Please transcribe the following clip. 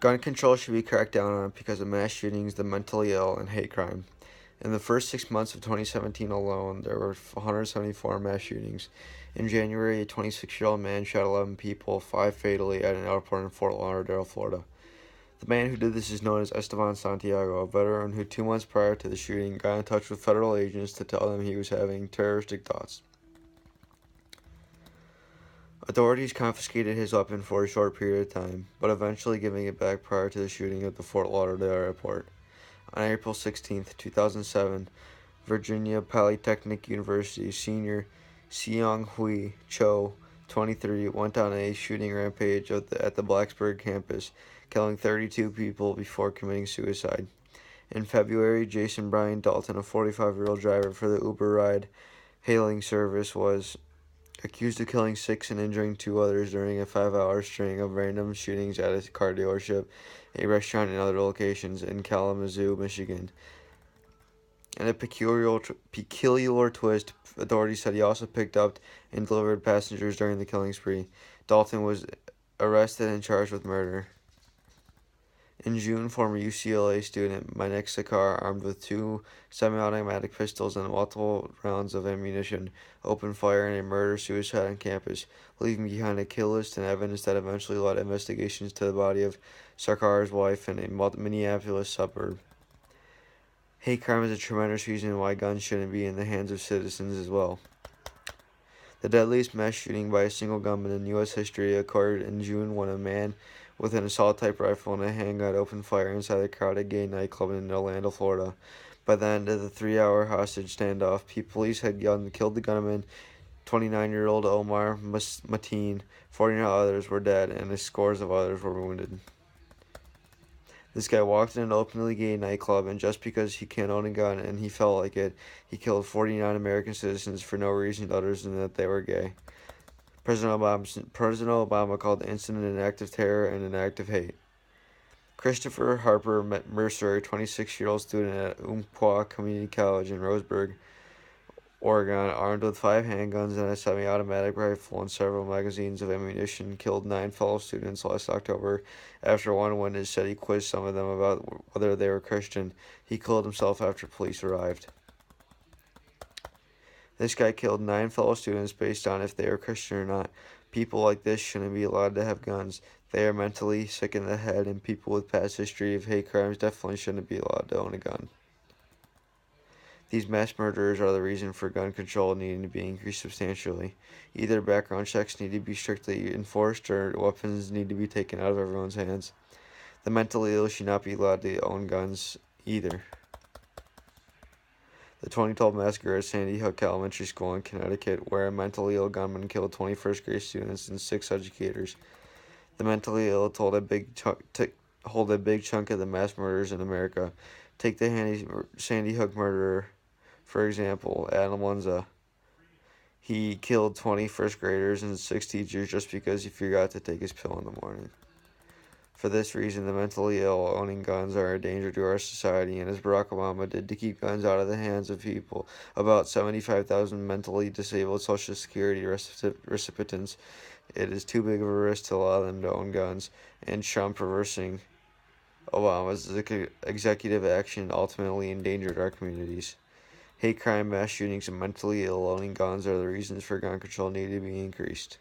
Gun control should be cracked down on because of mass shootings, the mentally ill, and hate crime. In the first 6 months of 2017 alone, there were 174 mass shootings. In January, a 26-year-old man shot 11 people, 5 fatally, at an airport in Fort Lauderdale, Florida. The man who did this is known as Esteban Santiago, a veteran who 2 months prior to the shooting got in touch with federal agents to tell them he was having terroristic thoughts. Authorities confiscated his weapon for a short period of time, but eventually giving it back prior to the shooting at the Fort Lauderdale airport. On April 16, 2007, Virginia Polytechnic University senior Seong Hui Cho, 23, went on a shooting rampage at the Blacksburg campus, killing 32 people before committing suicide. In February, Jason Brian Dalton, a 45-year-old driver for the Uber ride hailing service, was accused of killing 6 and injuring 2 others during a 5-hour string of random shootings at a car dealership, a restaurant, and other locations in Kalamazoo, Michigan. In a peculiar twist, authorities said he also picked up and delivered passengers during the killing spree. Dalton was arrested and charged with murder. In June, former UCLA student Manik Sakar, armed with 2 semi-automatic pistols and multiple rounds of ammunition, opened fire in a murder-suicide on campus, leaving behind a kill list and evidence that eventually led investigations to the body of Sakar's wife in a Minneapolis suburb. Hate crime is a tremendous reason why guns shouldn't be in the hands of citizens as well. The deadliest mass shooting by a single gunman in U.S. history occurred in June when a man with an assault-type rifle and a handgun opened fire inside a crowded gay nightclub in Orlando, Florida. By the end of the 3-hour hostage standoff, police had killed the gunman, 29-year-old Omar Mateen. 49 others were dead, and scores of others were wounded. This guy walked in an openly gay nightclub, and just because he can't own a gun and he felt like it, he killed 49 American citizens for no reason other than that they were gay. President Obama called the incident an act of terror and an act of hate. Christopher Harper Mercer, a 26-year-old student at Umpqua Community College in Roseburg, Oregon, armed with 5 handguns and a semi-automatic rifle and several magazines of ammunition, killed 9 fellow students last October after one witness said he quizzed some of them about whether they were Christian. He killed himself after police arrived. This guy killed 9 fellow students based on if they were Christian or not. People like this shouldn't be allowed to have guns. They are mentally sick in the head, and people with past history of hate crimes definitely shouldn't be allowed to own a gun. These mass murderers are the reason for gun control needing to be increased substantially. Either background checks need to be strictly enforced or weapons need to be taken out of everyone's hands. The mentally ill should not be allowed to own guns either. The 2012 massacre at Sandy Hook Elementary School in Connecticut, where a mentally ill gunman killed 21st grade students and 6 educators. The mentally ill hold a big chunk of the mass murders in America. Take the Sandy Hook murderer, for example, Adam Lanza. He killed 20 first graders and 6 teachers just because he forgot to take his pill in the morning. For this reason, the mentally ill owning guns are a danger to our society, and as Barack Obama did to keep guns out of the hands of people, about 75,000 mentally disabled Social Security recipients, it is too big of a risk to allow them to own guns, and Trump reversing Obama's executive action ultimately endangered our communities. Hate crime, mass shootings, and mentally ill owning guns are the reasons for gun control need to be increased.